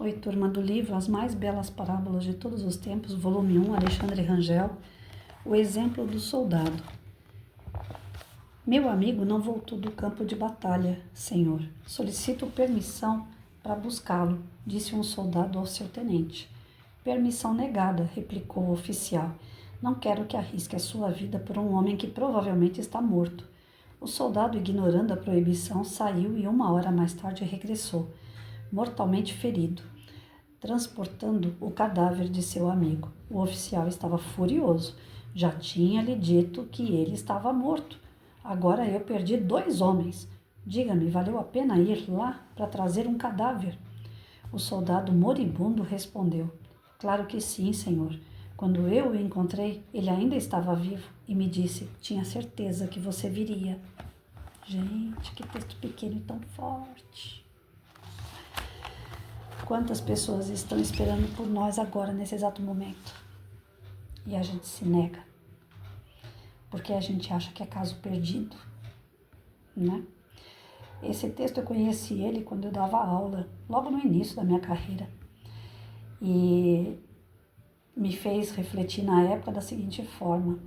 Oi, turma do livro As Mais Belas Parábolas de Todos os Tempos, volume 1, Alexandre Rangel, O Exemplo do Soldado. Meu amigo não voltou do campo de batalha, senhor. Solicito permissão para buscá-lo, disse um soldado ao seu tenente. Permissão negada, replicou o oficial. Não quero que arrisque a sua vida por um homem que provavelmente está morto. O soldado, ignorando a proibição, saiu e 1 hora mais tarde regressou, mortalmente ferido, transportando o cadáver de seu amigo. O oficial estava furioso. Já tinha lhe dito que ele estava morto. Agora eu perdi 2 homens. Diga-me, valeu a pena ir lá para trazer um cadáver? O soldado moribundo respondeu: Claro que sim, senhor. Quando eu o encontrei, ele ainda estava vivo e me disse: tinha certeza que você viria. Gente, que texto pequeno e tão forte. Quantas pessoas estão esperando por nós agora, nesse exato momento? E a gente se nega, porque a gente acha que é caso perdido, né? Esse texto eu conheci ele quando eu dava aula, logo no início da minha carreira. E me fez refletir na época da seguinte forma: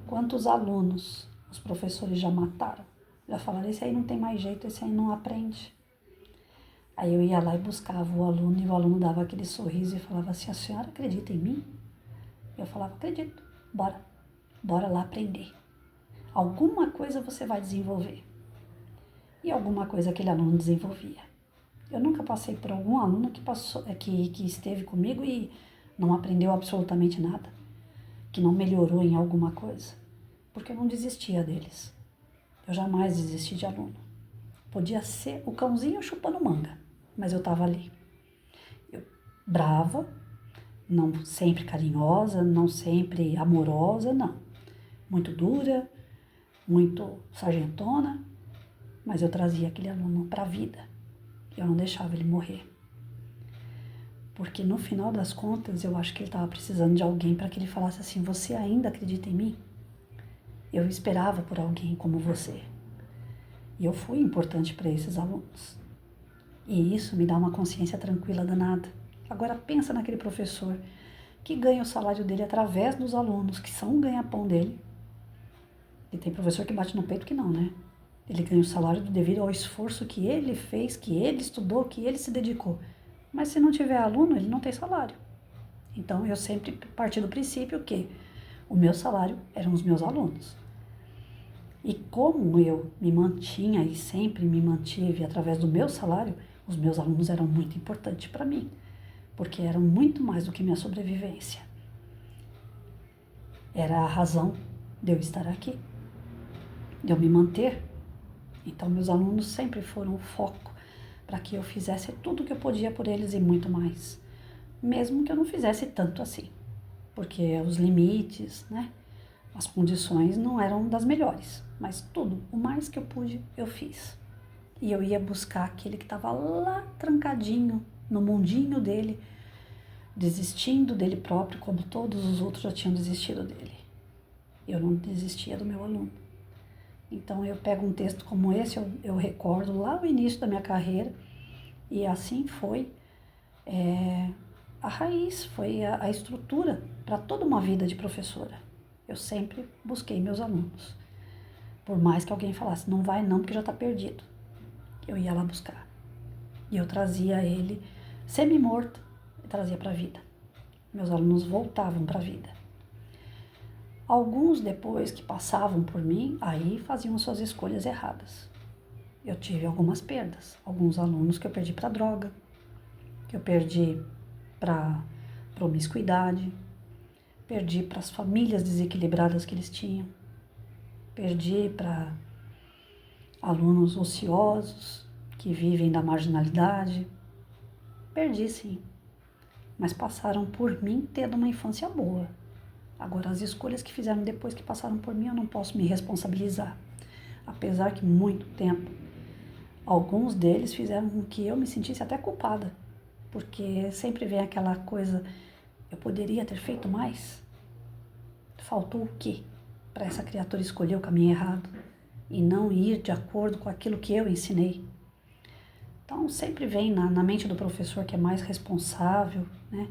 quantos alunos os professores já mataram? Já falaram, esse aí não tem mais jeito, esse aí não aprende. Aí eu ia lá e buscava o aluno, e o aluno dava aquele sorriso e falava assim: a senhora acredita em mim? Eu falava: acredito, bora lá aprender. Alguma coisa você vai desenvolver. E alguma coisa aquele aluno desenvolvia. Eu nunca passei por algum aluno que esteve comigo e não aprendeu absolutamente nada, que não melhorou em alguma coisa, porque eu não desistia deles. Eu jamais desisti de aluno. Podia ser o cãozinho chupando manga, mas eu estava ali. Eu, brava, não sempre carinhosa, não sempre amorosa, não. Muito dura, muito sargentona, mas eu trazia aquele aluno para a vida. Eu não deixava ele morrer. Porque no final das contas, eu acho que ele estava precisando de alguém para que ele falasse assim: você ainda acredita em mim? Eu esperava por alguém como você. E eu fui importante para esses alunos. E isso me dá uma consciência tranquila danada. Agora pensa naquele professor que ganha o salário dele através dos alunos, que são o ganha-pão dele. E tem professor que bate no peito que não, né? Ele ganha o salário devido ao esforço que ele fez, que ele estudou, que ele se dedicou. Mas se não tiver aluno, ele não tem salário. Então eu sempre parti do princípio que o meu salário eram os meus alunos. E como eu me mantinha e sempre me mantive através do meu salário, os meus alunos eram muito importantes para mim, porque eram muito mais do que minha sobrevivência. Era a razão de eu estar aqui, de eu me manter. Então meus alunos sempre foram o foco para que eu fizesse tudo o que eu podia por eles e muito mais, mesmo que eu não fizesse tanto assim, porque os limites, né? As condições não eram das melhores, mas tudo, o mais que eu pude, eu fiz. E eu ia buscar aquele que estava lá trancadinho no mundinho dele, desistindo dele próprio, como todos os outros já tinham desistido dele. Eu não desistia do meu aluno. Então eu pego um texto como esse, eu recordo lá o início da minha carreira, e assim foi a raiz, foi a estrutura para toda uma vida de professora. Eu sempre busquei meus alunos. Por mais que alguém falasse, não vai não, porque já está perdido. Eu ia lá buscar. E eu trazia ele semi-morto e trazia para a vida. Meus alunos voltavam para a vida. Alguns, depois que passavam por mim, aí faziam suas escolhas erradas. Eu tive algumas perdas. Alguns alunos que eu perdi para droga, que eu perdi para promiscuidade, perdi para as famílias desequilibradas que eles tinham, perdi para alunos ociosos que vivem da marginalidade. Perdi sim, mas passaram por mim tendo uma infância boa. Agora, as escolhas que fizeram depois que passaram por mim, eu não posso me responsabilizar. Apesar que muito tempo, alguns deles fizeram com que eu me sentisse até culpada, porque sempre vem aquela coisa, eu poderia ter feito mais? Faltou o quê para essa criatura escolher o caminho errado e não ir de acordo com aquilo que eu ensinei? Então, sempre vem na mente do professor que é mais responsável, né?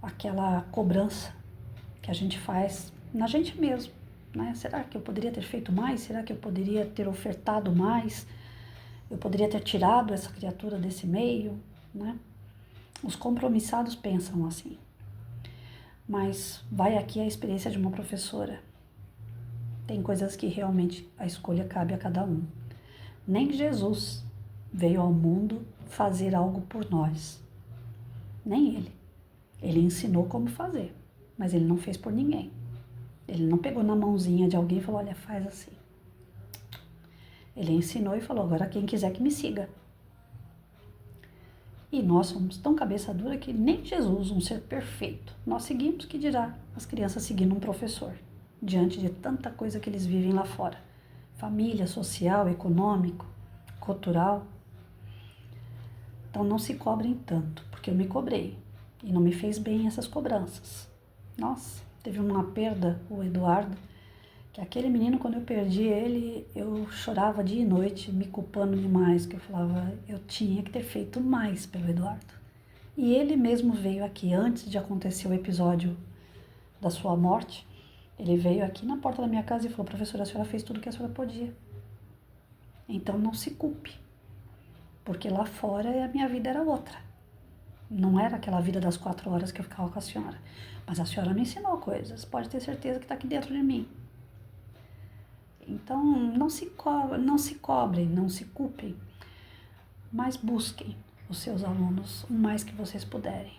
Aquela cobrança que a gente faz na gente mesmo, né? Será que eu poderia ter feito mais? Será que eu poderia ter ofertado mais? Eu poderia ter tirado essa criatura desse meio, né? Os compromissados pensam assim. Mas vai aqui a experiência de uma professora. Tem coisas que realmente a escolha cabe a cada um. Nem Jesus veio ao mundo fazer algo por nós. Nem ele. Ele ensinou como fazer, mas ele não fez por ninguém. Ele não pegou na mãozinha de alguém e falou, olha, faz assim. Ele ensinou e falou, agora quem quiser que me siga. E nós somos tão cabeça dura que nem Jesus, um ser perfeito, nós seguimos, que dirá as crianças seguindo um professor, diante de tanta coisa que eles vivem lá fora. Família, social, econômico, cultural. Então não se cobrem tanto, porque eu me cobrei e não me fez bem essas cobranças. Nossa, teve uma perda, o Eduardo, que aquele menino, quando eu perdi ele, eu chorava dia e noite, me culpando demais, que eu falava, eu tinha que ter feito mais pelo Eduardo. E ele mesmo veio aqui, antes de acontecer o episódio da sua morte, ele veio aqui na porta da minha casa e falou, professora, a senhora fez tudo o que a senhora podia. Então não se culpe, porque lá fora a minha vida era outra. Não era aquela vida das 4 horas que eu ficava com a senhora. Mas a senhora me ensinou coisas, pode ter certeza que está aqui dentro de mim. Então, não se cobrem, não se culpem, mas busquem os seus alunos o mais que vocês puderem.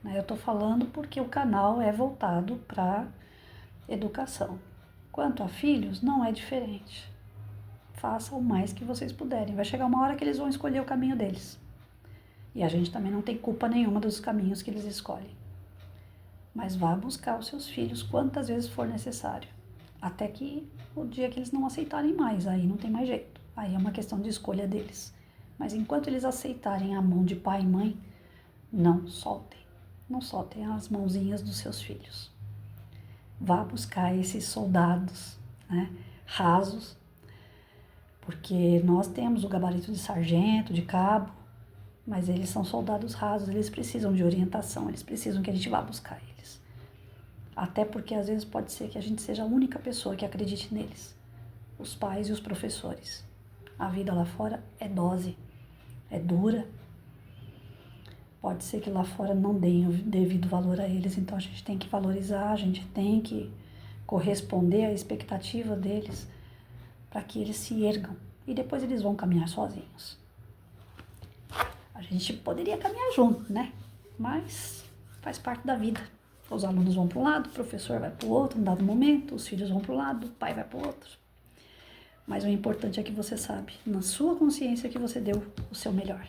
Eu estou falando porque o canal é voltado para educação. Quanto a filhos, não é diferente. Façam o mais que vocês puderem. Vai chegar uma hora que eles vão escolher o caminho deles. E a gente também não tem culpa nenhuma dos caminhos que eles escolhem. Mas vá buscar os seus filhos quantas vezes for necessário. Até que o dia que eles não aceitarem mais, aí não tem mais jeito. Aí é uma questão de escolha deles. Mas enquanto eles aceitarem a mão de pai e mãe, não soltem. Não soltem as mãozinhas dos seus filhos. Vá buscar esses soldados, né, rasos, porque nós temos o gabarito de sargento, de cabo, mas eles são soldados rasos, eles precisam de orientação, eles precisam que a gente vá buscar eles. Até porque às vezes pode ser que a gente seja a única pessoa que acredite neles, os pais e os professores. A vida lá fora é dose, é dura. Pode ser que lá fora não deem o devido valor a eles, então a gente tem que valorizar, a gente tem que corresponder à expectativa deles para que eles se ergam e depois eles vão caminhar sozinhos. A gente poderia caminhar junto, né? Mas faz parte da vida. Os alunos vão para um lado, o professor vai para o outro, em dado momento, os filhos vão para um lado, o pai vai para o outro. Mas o importante é que você sabe, na sua consciência, que você deu o seu melhor.